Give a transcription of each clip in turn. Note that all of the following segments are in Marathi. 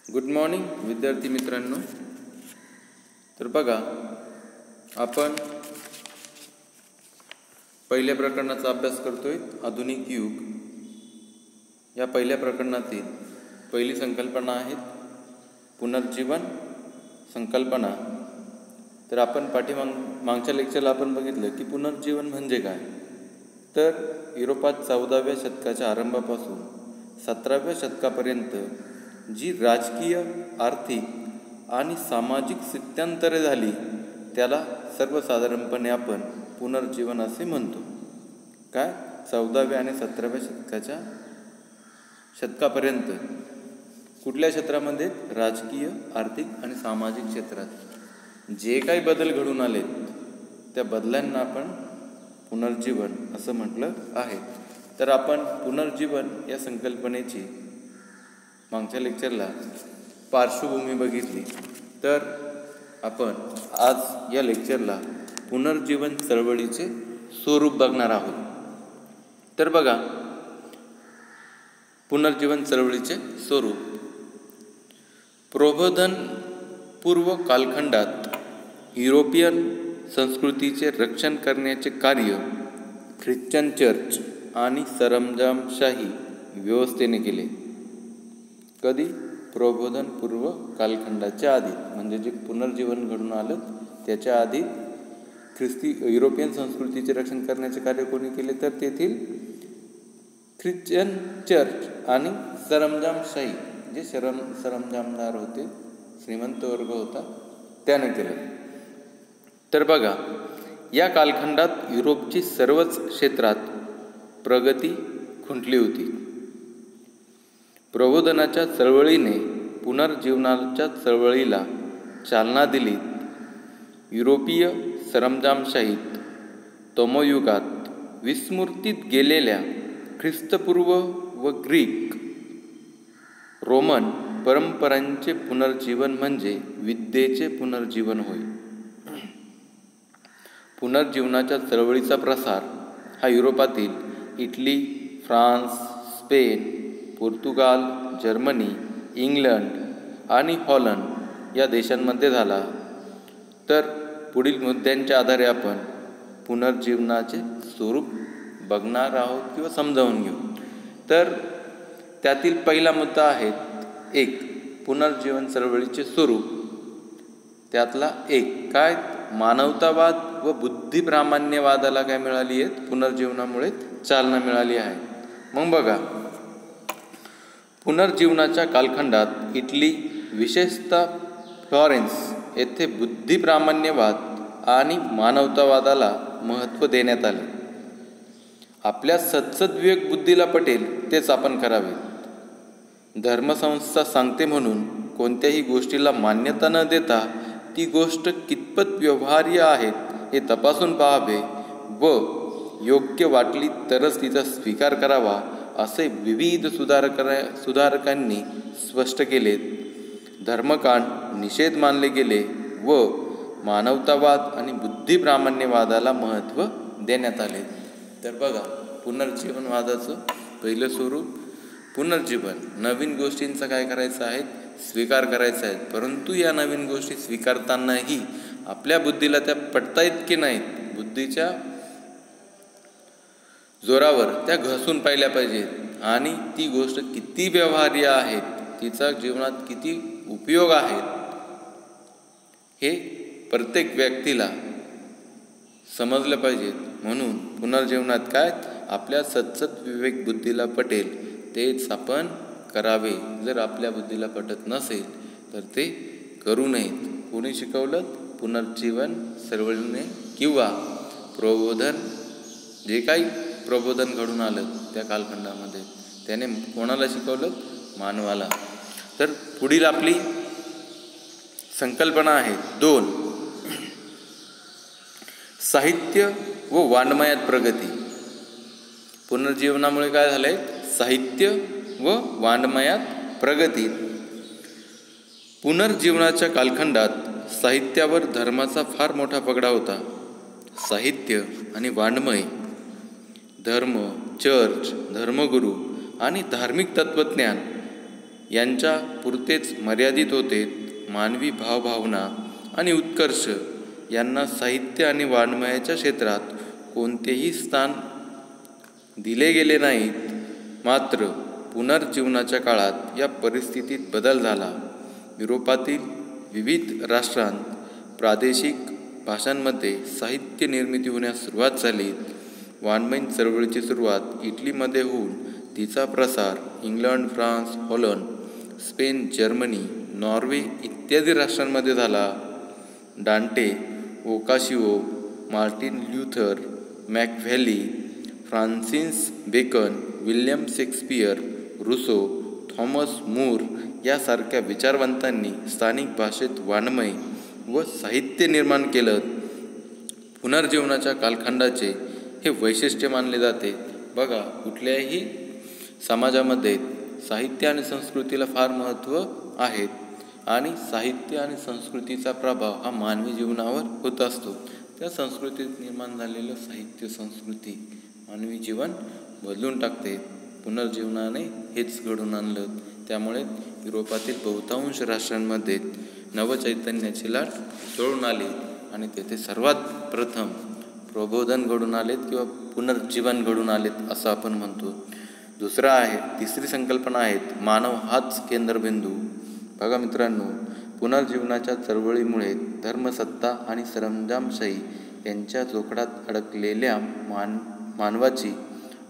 गुड मॉर्निंग विद्यार्थी मित्रांनो. तर बघा, आपण पहिल्या प्रकरणाचा अभ्यास करतोय, आधुनिक युग. या पहिल्या प्रकरणातील पहिली संकल्पना आहे पुनर्जीवन संकल्पना. तर आपण मागच्या लेक्चरला आपण बघितलं की पुनर्जीवन म्हणजे काय. तर युरोपात 14व्या शतकाच्या आरंभापासून 17व्या शतकापर्यंत जी राजकीय, आर्थिक आणि सामाजिक स्थित्यंतरे झाली त्याला सर्वसाधारणपणे आपण पुनर्जीवन असे म्हणतो. काय 14व्या आणि 17व्या शतकापर्यंत कुठल्या क्षेत्रामध्ये? राजकीय, आर्थिक आणि सामाजिक क्षेत्रात जे काही बदल घडून आले त्या बदलांना आपण पुनर्जीवन असं म्हटलं आहे. तर आपण पुनर्जीवन या संकल्पनेची मागच्या लेक्चरला पार्श्वभूमी बघितली. तर आपण आज या लेक्चरला पुनर्जीवन चळवळीचे स्वरूप बघणार आहोत. तर बघा, पुनर्जीवन चळवळीचे स्वरूप. प्रबोधन पूर्व कालखंडात युरोपियन संस्कृतीचे रक्षण करण्याचे कार्य ख्रिश्चन चर्च आणि सरंजामशाही व्यवस्थेने केले. कधी? प्रबोधन पूर्व कालखंडाच्या आधी, म्हणजे जे पुनर्जीवन घडून आलं त्याच्या आधी युरोपियन संस्कृतीचे रक्षण करण्याचे कार्य कोणी केले? तर तेथील ख्रिश्चन चर्च आणि सरंजामशाही, जे सरंजामदार होते, श्रीमंत वर्ग होता, त्याने केले. तर बघा, या कालखंडात युरोपची सर्वच क्षेत्रात प्रगती खुंटली होती. प्रबोधनाच्या चळवळीने पुनर्जीवनाच्या चळवळीला चालना दिली. युरोपीय सरंजामशाहीत तमोयुगात विस्मृतीत गेलेल्या ख्रिस्तपूर्व व ग्रीक रोमन परंपरांचे पुनर्जीवन म्हणजे विद्येचे पुनर्जीवन होय. पुनर्जीवनाच्या चळवळीचा प्रसार हा युरोपातील Italy, France, Spain, Portugal, Germany, England आणि हॉलंड या देशांमध्ये झाला. तर पुढील मुद्द्यांच्या आधारे आपण पुनर्जीवनाचे स्वरूप बघणार आहोत किंवा समजावून घेऊ. तर त्यातील पहिला मुद्दा आहे पुनर्जीवन चळवळीचे स्वरूप. त्यातला काय? मानवतावाद व बुद्धिप्रामाण्यवादाला काय मिळाली आहे? पुनर्जीवनामुळे चालना मिळाली आहे. मग बघा, पुनर्जीवनाच्या कालखंडात इटली, विशेषतः फ्लॉरेन्स येथे बुद्धिप्रामाण्यवाद आणि मानवतावादाला महत्त्व देण्यात आले. आपल्या सद्सद्विवेक बुद्धीला पटेल तेच आपण करावे. धर्मसंस्था सांगते म्हणून कोणत्याही गोष्टीला मान्यता न देता ती गोष्ट कितपत व्यवहार्य आहे हे तपासून पाहावे व योग्य वाटली तरच तिचा स्वीकार करावा असे विविध सुधारकांनी स्पष्ट केले. धर्मकांड निषेध मानले गेले व मानवतावाद आणि बुद्धिप्रामाण्यवादाला महत्त्व देण्यात आले. तर बघा, पुनर्जीवनवादाचं पहिलं स्वरूप पुनर्जीवन. नवीन गोष्टींचा काय करायचं आहे? स्वीकार करायचा आहे. परंतु या नवीन गोष्टी स्वीकारतानाही आपल्या बुद्धीला त्या पटतायत की नाहीत, बुद्धीच्या जोरावर त्या घसून पाहिल्या पाहिजेत आणि ती गोष्ट किती व्यवहार्य आहे, तिचा जीवनात किती उपयोग आहे हे प्रत्येक व्यक्तीला समजलं पाहिजे. म्हणून पुनर्जीवनात काय? आपल्या सद्सद्विवेक बुद्धीला पटेल तेच आपण करावे. जर आपल्या बुद्धीला पटत नसेल तर ते करू नयेत. कोणी शिकवलं? पुनर्जीवन चळवळीने किंवा प्रबोधन, जे काही प्रबोधन घडून आलं त्या कालखंडामध्ये त्याने कोणाला शिकवलं? मानवाला. तर पुढील आपली संकल्पना आहे 2, साहित्य व वाङ्मयात प्रगती. पुनर्जीवनामुळे काय झालंय? साहित्य व वाङ्मयात प्रगती. पुनर्जीवनाच्या कालखंडात साहित्यावर धर्माचा फार मोठा पगडा होता. साहित्य आणि वाङ्मय, धर्म, चर्च, धर्मगुरू आणि धार्मिक तत्त्वज्ञान यांच्या पुरतेच मर्यादित होते. मानवी भावभावना आणि उत्कर्ष यांना साहित्य आणि वाङ्मयाच्या क्षेत्रात कोणतेही स्थान दिले गेले नाहीत. मात्र पुनर्जीवनाच्या काळात या परिस्थितीत बदल झाला. युरोपातील विविध राष्ट्रांत प्रादेशिक भाषांमध्ये साहित्य निर्मिती होण्यास सुरुवात झाली. वाङ्मयीन चळवळीची सुरुवात इटलीमध्ये होऊन तिचा प्रसार England, France, Holland, Spain, Germany, Norway इत्यादी राष्ट्रांमध्ये झाला. Dante, Boccaccio, Martin Luther, Machiavelli, Francis Bacon, William Shakespeare, Rousseau, Thomas More यासारख्या विचारवंतांनी स्थानिक भाषेत वाङ्मय व साहित्य निर्माण केलं. पुनर्जीवनाच्या कालखंडाचे हे वैशिष्ट्य मानले जाते. बघा, कुठल्याही समाजामध्ये साहित्य आणि संस्कृतीला फार महत्त्व आहे आणि साहित्य आणि संस्कृतीचा प्रभाव हा मानवी जीवनावर होत असतो. त्या संस्कृतीत निर्माण झालेलं साहित्य संस्कृती मानवी जीवन बदलून टाकते. पुनर्जीवनाने हेच घडून आणलं. त्यामुळे युरोपातील बहुतांश राष्ट्रांमध्ये नवचैतन्याची लाट उसळून आली आणि तेथे सर्वात प्रथम प्रबोधन घडून आलेत किंवा पुनर्जीवन घडून आलेत असं आपण म्हणतो. दुसरा आहे, तिसरी संकल्पना आहेत मानव हाच केंद्रबिंदू. बघा मित्रांनो, पुनर्जीवनाच्या चळवळीमुळे धर्मसत्ता आणि सरंजामशाही यांच्या जोखडात अडकलेल्या मानवाची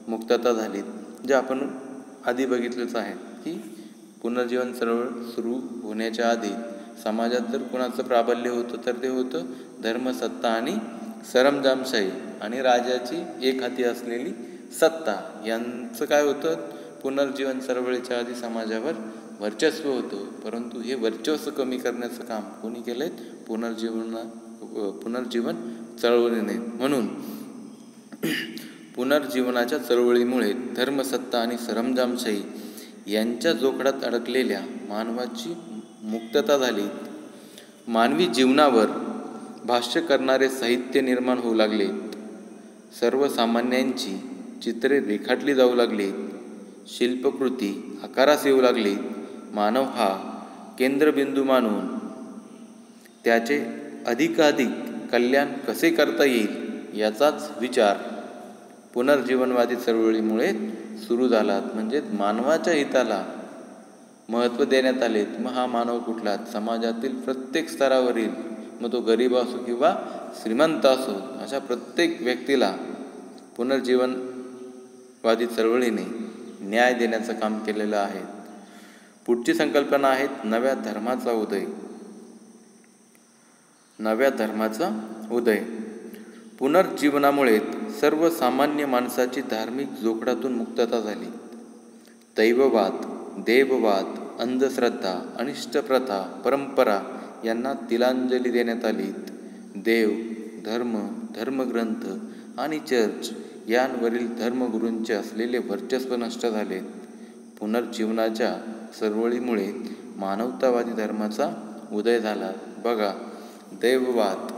मुक्तता झाली. जे आपण आधी बघितलंच आहे की पुनर्जीवन चळवळ सुरू होण्याच्या आधी समाजात जर कोणाचं प्राबल्य होतं तर ते होतं धर्मसत्ता आणि सरंजामशाही आणि राजाची एक हाती असलेली सत्ता यांचं काय होतं. पुनर्जीवन चळवळीच्या आधी समाजावर वर्चस्व होतं. परंतु हे वर्चस्व कमी करण्याचं काम कोणी केलंय? पुनर्जीवन चळवळीने. म्हणून पुनर्जीवनाच्या चळवळीमुळे धर्मसत्ता आणि सरंजामशाही यांच्या जोखडात अडकलेल्या मानवाची मुक्तता झाली. मानवी जीवनावर भाष्य करणारे साहित्य निर्माण होऊ लागले. सर्वसामान्यांची चित्रे रेखाटली जाऊ लागली. शिल्पकृती आकारास येऊ लागली. मानव हा केंद्रबिंदू मानून त्याचे अधिकाधिक कल्याण कसे करता येईल याचाच विचार पुनर्जीवनवादी चळवळीमुळे सुरू झाला. म्हणजे मानवाच्या हिताला महत्त्व देण्यात आले. मग हा मानव कुठला? समाजातील प्रत्येक स्तरावरील, मग तो गरीब असो किंवा श्रीमंत असो, अशा प्रत्येक व्यक्तीला पुनर्जीवनवादी चळवळीने न्याय देण्याचं काम केलेलं आहे. पुढची संकल्पना आहे नव्या धर्माचा उदय. नव्या धर्माचा उदय. पुनर्जीवनामुळे सर्वसामान्य माणसाची धार्मिक जोखडातून मुक्तता झाली. दैववाद, देववाद, अंधश्रद्धा, अनिष्ट प्रथा, परंपरा यांना तिलांजली देण्यात आली. देव, धर्म, धर्मग्रंथ आणि चर्च यांवरील धर्मगुरूंचे असलेले वर्चस्व नष्ट झाले. पुनर्जीवनाच्या चळवळीमुळे मानवतावादी धर्माचा उदय झाला. बघा, दैववाद,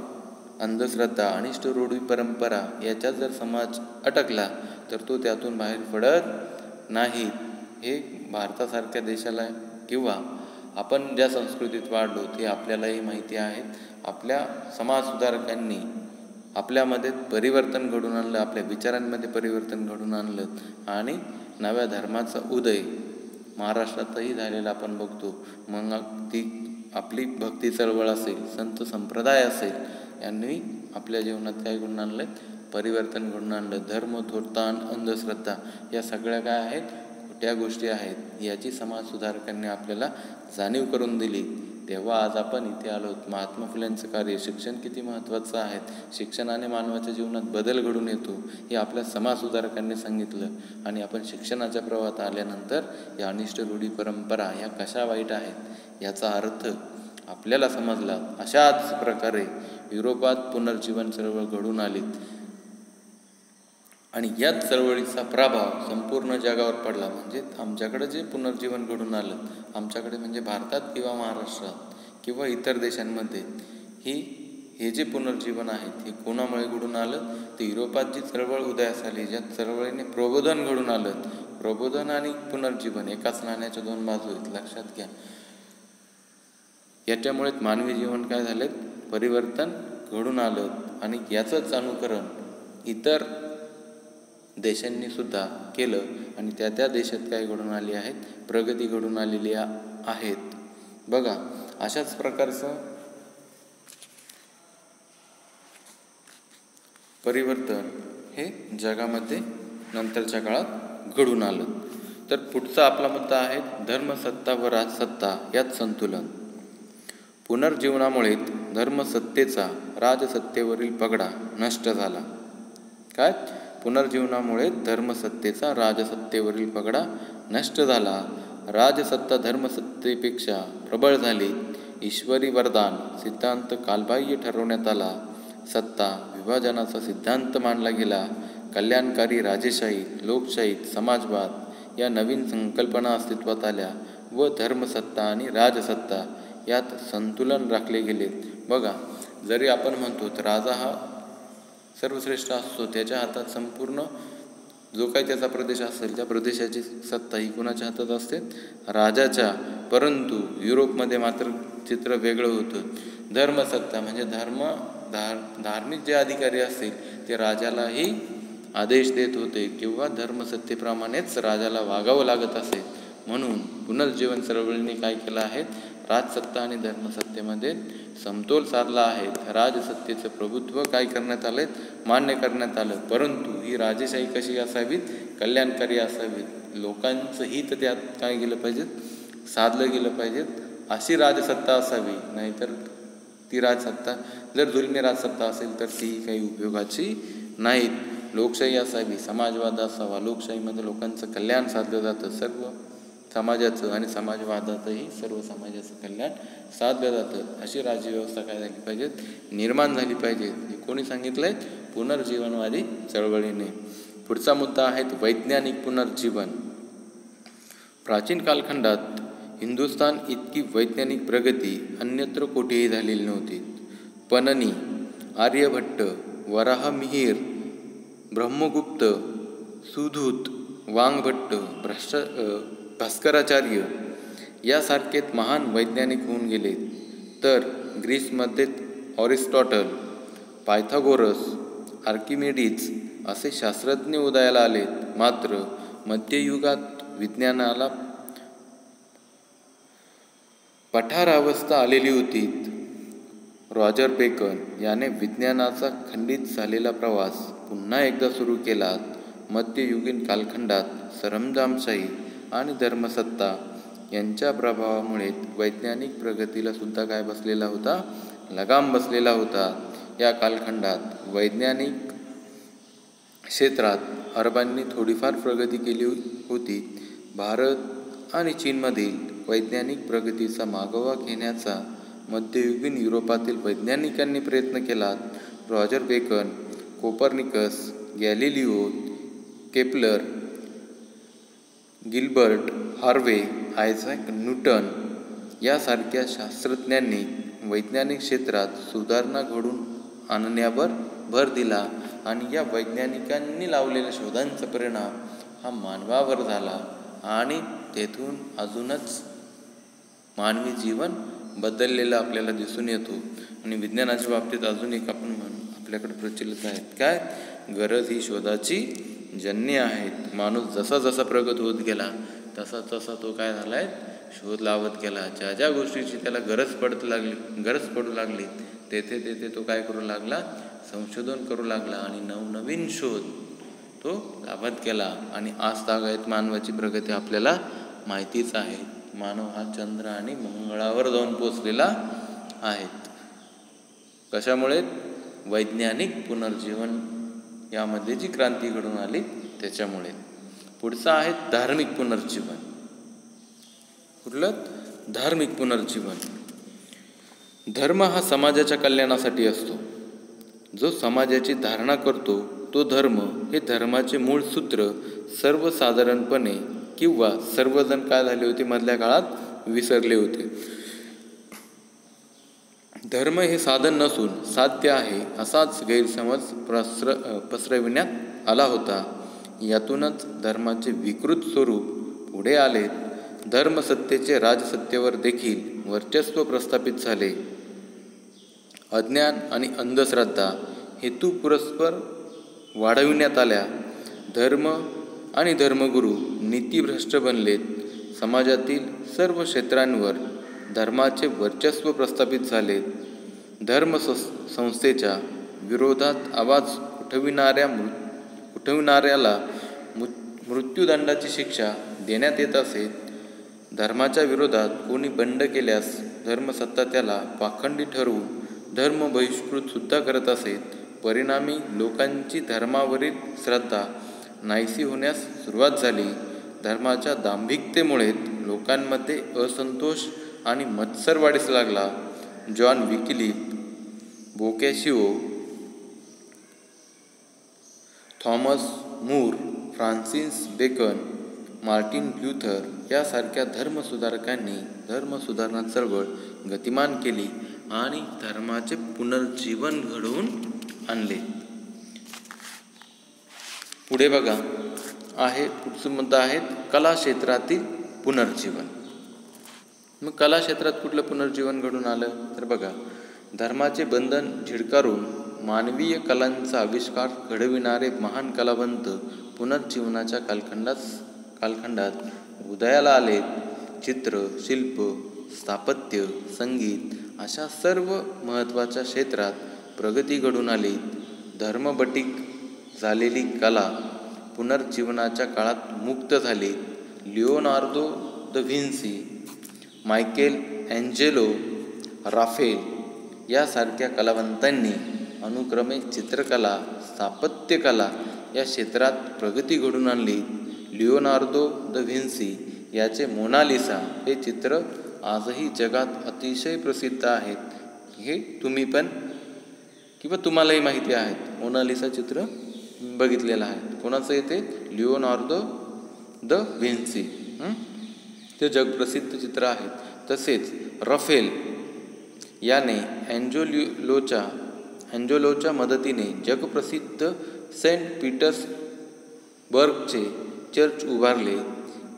अंधश्रद्धा, अनिष्ट रूढी परंपरा याच्यात जर समाज अटकला तर तो त्यातून बाहेर पडत नाही. हे भारतासारख्या देशाला किंवा आपण ज्या संस्कृतीत वाढलो ते आपल्यालाही माहिती आहे. आपल्या समाजसुधारकांनी आपल्यामध्ये परिवर्तन घडून आणलं, आपल्या विचारांमध्ये परिवर्तन घडून आणलं आणि नव्या धर्माचा उदय महाराष्ट्रातही झालेला आपण बघतो. मग ती आपली भक्ती चळवळ असेल, संत संप्रदाय असेल, यांनी आपल्या जीवनात काय घडून आणलं? परिवर्तन घडून आणलं. धर्म, थोतान, अंधश्रद्धा या सगळ्या काय आहेत? खोट्या गोष्टी आहेत. याची समाजसुधारकांनी आपल्याला जाणीव करून दिली. तेव्हा आज आपण इथे आलो. महात्मा फुल्यांचं कार्य, शिक्षण किती महत्त्वाचं आहे, शिक्षणाने मानवाच्या जीवनात बदल घडून येतो हे आपल्या समाजसुधारकांनी सांगितलं. आणि आपण शिक्षणाच्या प्रवाहात आल्यानंतर या अनिष्ट रूढी परंपरा या कशा वाईट आहेत याचा अर्थ आपल्याला समजला. अशाच प्रकारे युरोपात पुनर्जीवन चळवळ घडून आली आणि याच चळवळीचा प्रभाव संपूर्ण जगावर पडला. म्हणजे आमच्याकडे जे पुनर्जीवन घडून आलं, आमच्याकडे म्हणजे भारतात किंवा महाराष्ट्रात किंवा इतर देशांमध्ये हे जे पुनर्जीवन आहे हे कोणामुळे घडून आलं? ते युरोपात जी चळवळ उदयास आली, ज्या चळवळीने प्रबोधन घडून आलं, प्रबोधन आणि पुनर्जीवन एकाच नाण्याच्या दोन बाजू आहेत, लक्षात घ्या. याच्यामुळेच मानवी जीवन काय झालेत, परिवर्तन घडून आलं. आणि याचंच अनुकरण इतर देशांनी सुद्धा केलं आणि त्या त्या देशात काय घडून आली आहेत, प्रगती घडून आलेली आहेत. बघा, अशाच प्रकारचं परिवर्तन हे जगामध्ये नंतरच्या काळात घडून आलं. तर पुढचा आपला मुद्दा आहे धर्मसत्ता व राजसत्ता यात संतुलन. पुनर्जीवनामुळे धर्मसत्तेचा राजसत्तेवरील पगडा नष्ट झाला. काय? पुनर्जीवनामुळे धर्मसत्तेचा राजसत्तेवरील पगडा नष्ट झाला. राजसत्ता धर्मसत्तेपेक्षा प्रबळ झाली. ईश्वरी वरदान सिद्धांत कालबाह्य ठरवण्यात आला. सत्ता विभाजनाचा सिद्धांत मांडला गेला. कल्याणकारी राजेशाही, लोकशाही, समाजवाद या नवीन संकल्पना अस्तित्वात आल्या व धर्मसत्ता आणि राजसत्ता यात संतुलन राखले गेले. बघा, जरी आपण म्हणतो तर राजा हा सर्वश्रेष्ठ असतो, त्याच्या हातात संपूर्ण जो काही त्याचा प्रदेश असेल त्या प्रदेशाची सत्ता ही कुणाच्या हातात असते, राजाच्या. परंतु युरोपमध्ये मात्र चित्र वेगळं होतं. धर्मसत्ता म्हणजे धार्मिक जे अधिकारी असतील ते राजालाही आदेश देत होते किंवा धर्मसत्तेप्रमाणेच राजाला वागावं लागत असे. म्हणून पुनर्जीवन चळवळीने काय केलं आहे, राजसत्ता आणि धर्मसत्तेमध्ये समतोल साधला आहे. राजसत्तेचं प्रभुत्व काय करण्यात आलं, मान्य करण्यात आलं. परंतु ही राजेशाही कशी असावीत, कल्याणकारी असावीत. लोकांचं हित त्यात काय गेलं पाहिजे, साधलं गेलं पाहिजे. अशी राजसत्ता असावी. नाहीतर ती राजसत्ता जर जुलमी राजसत्ता असेल तर ती काही उपयोगाची नाहीत. लोकशाही असावी, समाजवाद असावा. लोकशाहीमध्ये लोकांचं कल्याण साधलं जातं, सर्व समाजाचं, आणि समाजवादातही सर्व समाजाचं कल्याण साधलं जातं. अशी राज्यव्यवस्था काय झाली पाहिजे, निर्माण झाली पाहिजे. हे कोणी सांगितलंय, पुनर्जीवनवादी चळवळीने. पुढचा मुद्दा आहे वैज्ञानिक पुनर्जीवन. प्राचीन कालखंडात हिंदुस्थान इतकी वैज्ञानिक प्रगती अन्यत्र कोठेही झालेली नव्हती. पणनी, आर्यभट्ट, वराहमिहिर, ब्रह्मगुप्त, सुधूत, वांगभट्ट, भास्कराचार्य यासारखे महान वैज्ञानिक होऊन गेले. तर ग्रीसमध्ये ऑरिस्टॉटल, पायथागोरस, आर्किमेडीज असे शास्त्रज्ञ उदयाला आले. मात्र मध्ययुगात विज्ञानाला पठारावस्था आलेली होती. रॉजर बेकन याने विज्ञानाचा खंडित झालेला प्रवास पुन्हा एकदा सुरू केला. मध्ययुगीन कालखंडात सरंजामशाही आणि धर्मसत्ता यांच्या प्रभावामुळे वैज्ञानिक प्रगतीला सुद्धा काय बसलेला होता, लगाम बसलेला होता. या कालखंडात वैज्ञानिक क्षेत्रात अरबांनी थोडीफार प्रगती केली होती. भारत आणि चीनमधील वैज्ञानिक प्रगतीचा मागोवा घेण्याचा मध्ययुगीन युरोपातील वैज्ञानिकांनी प्रयत्न केला. Roger Bacon, Copernicus, Galileo, Kepler, Gilbert, Harvey, Isaac Newton यासारख्या शास्त्रज्ञांनी वैज्ञानिक क्षेत्रात सुधारणा घडवून आणण्यावर भर दिला. आणि या वैज्ञानिकांनी लावलेल्या शोधांचा परिणाम हा मानवावर झाला आणि तेथून अजूनच मानवी जीवन बदललेलं आपल्याला दिसून येतो. आणि विज्ञानाच्या बाबतीत अजून एक आपण आपल्याकडे प्रचलित आहेत, काय, गरज ही शोधाची जन्य आहेत. माणूस जसा जसा प्रगत होत गेला तसा तसा तो काय झालाय, शोध लावत गेला. ज्या ज्या गोष्टीची त्याला गरज पडू लागली तेथे तेथे तो काय करू लागला, संशोधन करू लागला आणि नवनवीन शोध तो लाभत गेला. आणि आज तागायत मानवाची प्रगती आपल्याला माहितीच आहे. मानव हा चंद्र आणि मंगळावर जाऊन पोचलेला आहे. कशामुळे, वैज्ञानिक पुनर्जीवन यामध्ये जी क्रांती घडून आली त्याच्यामुळे. पुढचं आहे धार्मिक पुनर्जीवन. कुठलं, धार्मिक पुनर्जीवन. धर्म हा समाजाच्या कल्याणासाठी असतो. जो समाजाची धारणा करतो तो धर्म हे धर्माचे मूळ सूत्र सर्वसाधारणपणे किंवा सर्वजण काय झाले होते, मधल्या काळात विसरले होते. धर्म हे साधन नसून साध्य आहे असाच गैरसमज पसरविण्यात आला होता. यातूनच धर्माचे विकृत स्वरूप पुढे आले. धर्मसत्तेचे राजसत्तेवर देखील वर्चस्व प्रस्थापित झाले. अज्ञान आणि अंधश्रद्धा हेतू परस्पर वाढविण्यात आल्या. धर्म आणि धर्मगुरू नीतिभ्रष्ट बनलेत. समाजातील सर्व क्षेत्रांवर धर्माचे वर्चस्व प्रस्थापित झाले. संस्थेच्या विरोधात आवाज उठविणाऱ्याला मृत्यूदंडाची शिक्षा देण्यात येत असे. धर्माच्या विरोधात कोणी बंड केल्यास धर्मसत्ता त्याला पाखंडी ठरवून धर्म बहिष्कृत सुद्धा करत असे. परिणामी लोकांची धर्मावरील श्रद्धा नाहीसी होण्यास सुरुवात झाली. धर्माच्या दांभिकतेमुळे लोकांमध्ये असंतोष आणि मत्सर वाढीस लागला. John Wycliffe, Boccaccio, Thomas More, Francis Bacon, Martin Luther यासारख्या धर्मसुधारकांनी धर्मसुधारणा चळवळ गतिमान केली आणि धर्माचे पुनर्जीवन घडवून आणले. पुढे बघा पुढचा मुद्दा आहे कला क्षेत्रातील पुनर्जीवन. मग कला क्षेत्रात कुठलं पुनर्जीवन घडून आलं तर बघा, धर्माचे बंधन झिडकारून मानवीय कलांचा आविष्कार घडविणारे महान कलावंत पुनर्जीवनाच्या कालखंडात उदयाला आले. चित्र, शिल्प, स्थापत्य, संगीत अशा सर्व महत्त्वाच्या क्षेत्रात प्रगती घडून आली. धर्मबटीक झालेली कला पुनर्जीवनाच्या काळात मुक्त झाली. Leonardo da Vinci, Michelangelo, Raphael यासारख्या कलावंतांनी अनुक्रमे चित्रकला, स्थापत्यकला या क्षेत्रात प्रगती घडून आणली. लिओनार्दो द व्हिन्सी याचे मोनालिसा हे चित्र आजही जगात अतिशय प्रसिद्ध आहेत. हे तुम्ही पण किंवा तुम्हालाही माहिती आहेत. मोनालिसा चित्र बघितलेलं आहे. कोणाचं येते? Leonardo da Vinci. ते जगप्रसिद्ध चित्र आहेत. तसेच रफेल याने अँजेलोच्या मदतीने जगप्रसिद्ध सेंट पीटर्सबर्गचे चर्च उभारले.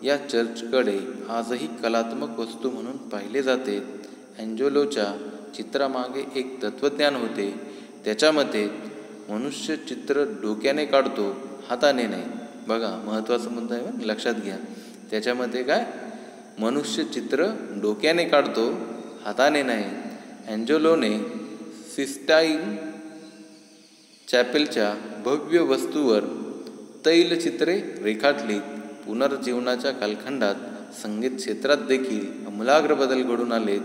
या चर्चकडे आजही कलात्मक वस्तू म्हणून पाहिले जाते. अँजेलोच्या चित्रामागे एक तत्त्वज्ञान होते. त्याच्या मते मनुष्य चित्र डोक्याने काढतो, हाताने नाही. बघा, महत्त्वाचा मुद्दा आहे, लक्षात घ्या. त्याच्यामध्ये काय, मनुष्य चित्र डोक्याने काढतो, हाताने नाही. अँजेलोने सिस्टाईन चॅपेलच्या भव्य वस्तूवर तैलचित्रे रेखाटली. पुनर्जीवनाच्या कालखंडात संगीत क्षेत्रात देखील आमूलाग्र बदल घडून आलेत.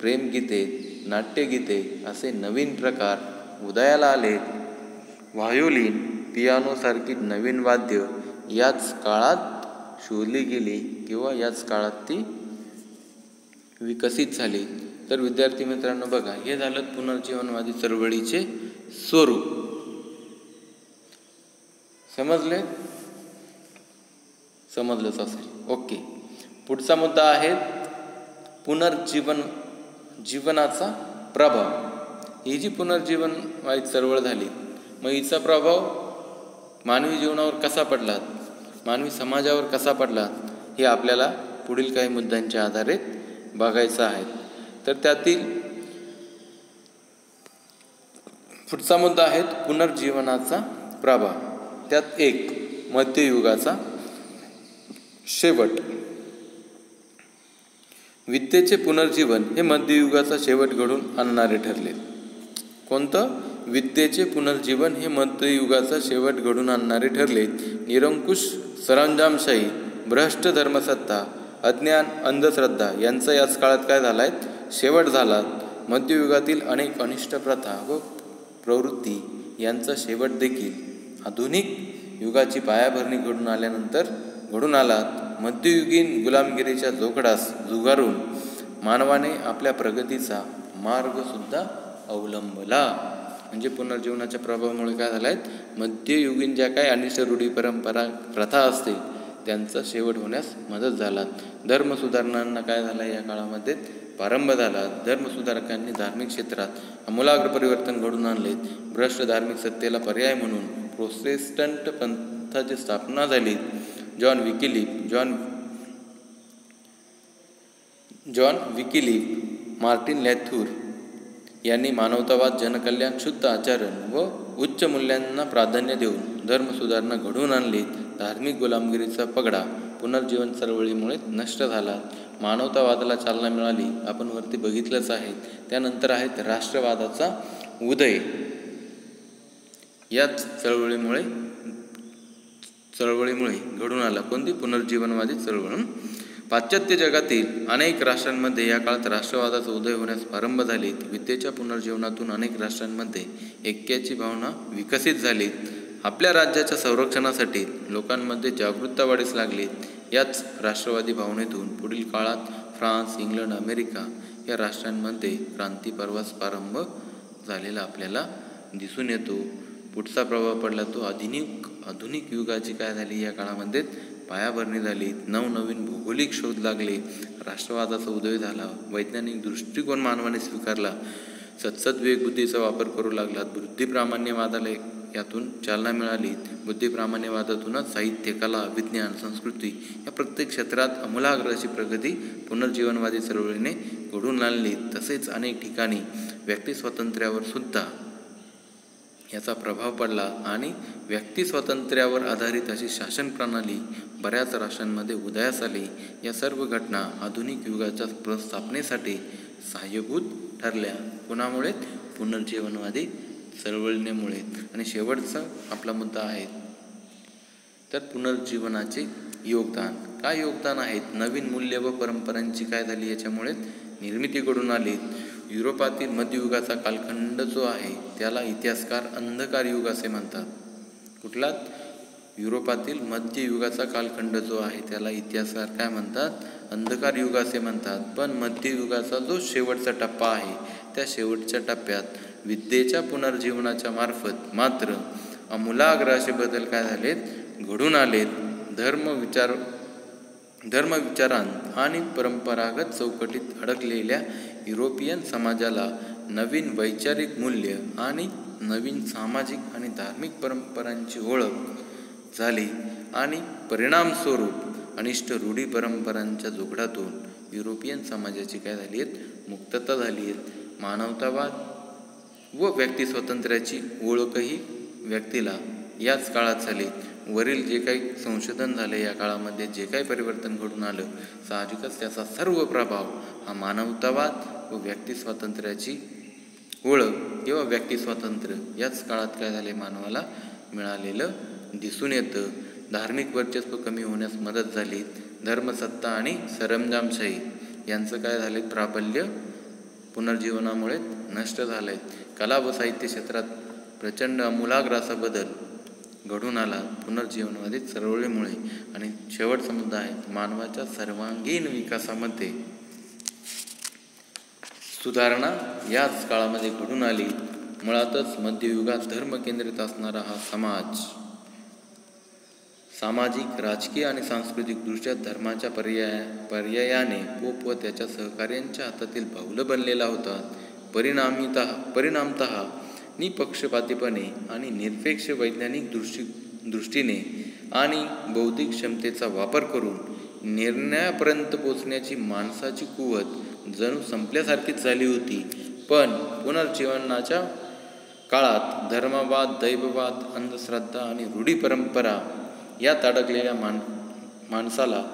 प्रेमगीते, नाट्यगीते असे नवीन प्रकार उदयाला आलेत. व्हायोलिन, पियानोसारखी नवीन वाद्य याच काळात शोधली गेली किंवा याच काळात ती विकसित झाली. तर विद्यार्थी मित्रांनो बघा, हे झालं पुनर्जीवनवादी चळवळीचे स्वरूप. समजलंच असेल. ओके, पुढचा मुद्दा आहे जीवनाचा प्रभाव. ही जी पुनर्जीवनवादी चळवळ झाली, मग हिचा प्रभाव मानवी जीवनावर कसा पडला, मानवी समाजावर कसा पडला, हे आपल्याला पुढील काही मुद्द्यांच्या आधारे बघायचं आहे. तर त्यातील पुढचा मुद्दा आहे पुनर्जीवनाचा प्रभाव. त्यात एक, मध्ययुगाचा शेवट. विद्येचे पुनर्जीवन हे मध्ययुगाचा शेवट घडून आणणारे ठरले. कोणतं? विद्येचे पुनर्जीवन हे मध्ययुगाचा शेवट घडून आणणारे ठरले. निरंकुश सरंजामशाही, भ्रष्ट धर्मसत्ता, अज्ञान, अंधश्रद्धा यांचा याच काळात काय झालाय? शेवट झाला. मध्ययुगातील अनेक अनिष्ट प्रथा व प्रवृत्ती यांचा शेवट देखील आधुनिक युगाची पायाभरणी घडून आल्यानंतर घडून आला. मध्ययुगीन गुलामगिरीच्या जोखडास झुगारून मानवाने आपल्या प्रगतीचा मार्ग सुद्धा अवलंबला. म्हणजे पुनर्जीवनाच्या प्रभावामुळे काय झालाय? मध्ययुगीन ज्या काही अनिष्ट रूढी, परंपरा, प्रथा असतील त्यांचा शेवट होण्यास मदत झाला. धर्मसुधारणांना काय झालं? या काळामध्ये प्रारंभ झाला. धर्मसुधारकांनी धार्मिक क्षेत्रात आमूलाग्र परिवर्तन घडून आणले. भ्रष्ट धार्मिक सत्तेला पर्याय म्हणून प्रोटेस्टंट पंथ संस्थाची स्थापना झाली. जॉन विकिलीफ, मार्टिन लॅथूर यांनी मानवतावाद, जनकल्याण, शुद्ध आचरण व उच्च मूल्यांना प्राधान्य देऊन धर्मसुधारणा घडवून आणली. धार्मिक गुलामगिरीचा पगडा पुनर्जीवन चळवळीमुळे नष्ट झाला. मानवतावादाला चालना मिळाली, आपण वरती बघितलंच आहे. त्यानंतर आहेत राष्ट्रवादाचा उदय. याच चळवळीमुळे घडून आला कोणती? पुनर्जीवनवादी चळवळ. पाश्चात्य जगातील अनेक राष्ट्रांमध्ये या काळात राष्ट्रवादाचा उदय होण्यास प्रारंभ झाले. विद्येच्या पुनर्जीवनातून अनेक राष्ट्रांमध्ये ऐक्याची भावना विकसित झाली. आपल्या राज्याच्या संरक्षणासाठी लोकांमध्ये जागरूकता वाढीस लागली. याच राष्ट्रवादी भावनेतून पुढील काळात फ्रान्स, इंग्लंड, अमेरिका या राष्ट्रांमध्ये क्रांती पर्वास प्रारंभ झालेला आपल्याला दिसून येतो. पुढचा प्रभाव पडला तो आधुनिक युगाची काय झाली, या काळामध्ये पायाभरणी झाली. नवनवीन भौगोलिक शोध लागले. राष्ट्रवादाचा उदय झाला. वैज्ञानिक दृष्टिकोन मानवाने स्वीकारला. सद्सद्विवेक बुद्धीचा वापर करू लागला. बुद्धिप्रामाण्यवादाला यातून चालना मिळाली. बुद्धिप्रामाण्यवादातूनच साहित्य, कला, विज्ञान, संस्कृती या प्रत्येक क्षेत्रात आमूलाग्र अशी प्रगती पुनर्जीवनवादी चळवळीने घडून आणली. तसेच अनेक ठिकाणी व्यक्ती स्वातंत्र्यावर सुद्धा याचा प्रभाव पडला आणि व्यक्ती स्वातंत्र्यावर आधारित अशी शासन प्रणाली बऱ्याच राष्ट्रांमध्ये उदयास आली. या सर्व घटना आधुनिक युगाच्या प्रस्थापनेसाठी सहाय्यभूत ठरल्या. कोणामुळे? पुनर्जीवनवादी चळवळीमुळे. आणि शेवटचा आपला मुद्दा आहे तर पुनर्जीवनाचे योगदान. काय योगदान आहेत? नवीन मूल्य व परंपरांची काय झाली याच्यामुळे निर्मिती घडून आली. युरोपातील मध्ययुगाचा कालखंड जो आहे त्याला इतिहासकार अंधकार युग असे म्हणतात. कुठला? युरोपातील मध्ययुगाचा कालखंड जो आहे त्याला इतिहासकार काय म्हणतात? अंधकार युग असे म्हणतात. पण मध्ययुगाचा जो शेवटचा टप्पा आहे त्या शेवटच्या टप्प्यात विद्येच्या पुनर्जीवनाच्या मार्फत मात्र आमूलाग्र असे बदल काय झालेत? घडून आलेत. धर्मविचारांत आणि परंपरागत चौकटीत अडकलेल्या युरोपियन समाजाला नवीन वैचारिक मूल्य आणि नवीन सामाजिक आणि धार्मिक परंपरांची ओळख झाली आणि परिणामस्वरूप अनिष्ट रूढी परंपरांच्या जोगडातून युरोपियन समाजाची काय झाली आहेत? मुक्तता झाली आहेत. मानवतावाद व व्यक्ती स्वातंत्र्याची ओळखही व्यक्तीला याच काळात झाली. वरील जे काही संशोधन झाले या काळामध्ये जे काही परिवर्तन घडून आलं साहजिकच त्याचा सर्व प्रभाव हा मानवतावाद व व्यक्ती स्वातंत्र्याची ओळख किंवा व्यक्ती स्वातंत्र्य याच काळात काय झाले मानवाला मिळालेलं दिसून येतं. धार्मिक वर्चस्व कमी होण्यास मदत झाली. धर्मसत्ता आणि सरंजामशाही यांचं काय झाले? प्राबल्य पुनर्जीवनामुळे नष्ट झालंय. कला व साहित्य क्षेत्रात प्रचंड आमूलाग्र असा बदल घडून आला पुनर्जीवनवादी चळवळीमुळे. आणि शेवटचा मुद्दा आहे मानवाच्या सर्वांगीण विकासामध्ये सुधारणा याच काळामध्ये घडून आली. मुळातच मध्ययुगात धर्म केंद्रित असणारा हा समाज सामाजिक, राजकीय आणि सांस्कृतिक दृष्ट्या धर्माच्या पर्यायाने पोप व त्याच्या सहकार्यांच्या हातातील बाहुलं बनलेला होता. परिणामतः निपक्षपातीपणे आणि निरपेक्ष वैज्ञानिक दृष्टीने आणि बौद्धिक क्षमतेचा वापर करून निर्णयापर्यंत पोचण्याची माणसाची कुवत जणू संपल्यासारखीच झाली होती. पण पुनर्जीवनाच्या काळात धर्मवाद, दैववाद, अंधश्रद्धा आणि रूढी परंपरा यात अडकलेल्या माणसाला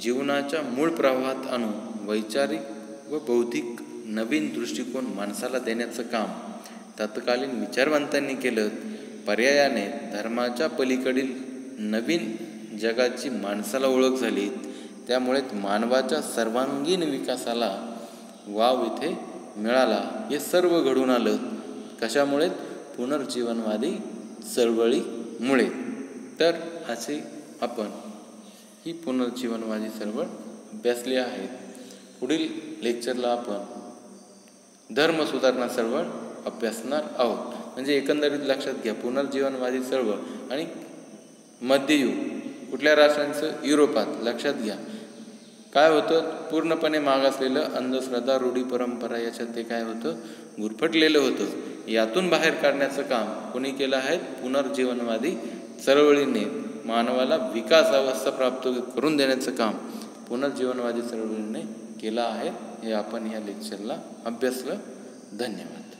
जीवनाच्या मूळ प्रवाहात आणून वैचारिक व बौद्धिक नवीन दृष्टिकोन माणसाला देण्याचं काम तत्कालीन विचारवंतांनी केलं. पर्यायाने धर्माच्या पलीकडील नवीन जगाची माणसाला ओळख झाली. त्यामुळे मानवाच्या सर्वांगीण विकासाला वाव इथे मिळाला. हे सर्व घडून आलं कशामुळे? पुनर्जीवनवादी चळवळीमुळे. तर असे आपण ही पुनर्जीवनवादी चळवळ अभ्यासली आहे. पुढील लेक्चरला आपण धर्मसुधारणा चळवळ अभ्यासणार आहोत. म्हणजे एकंदरीत लक्षात घ्या पुनर्जीवनवादी चळवळ आणि मध्ययुग कुठल्या राष्ट्रांचं? युरोपात. लक्षात घ्या काय होतं? पूर्णपणे मागासलेलं अंधश्रद्धा, रूढी परंपरा याच्यात ते काय होतं? गुरफटलेलं होतं. यातून बाहेर काढण्याचं काम कोणी केलं आहे? पुनर्जीवनवादी चळवळीने. मानवाला विकास अवस्था प्राप्त करून देण्याचं काम पुनर्जीवनवादी चळवळीने केलं आहे. हे आपण ह्या लेक्चरला अभ्यासलं. धन्यवाद.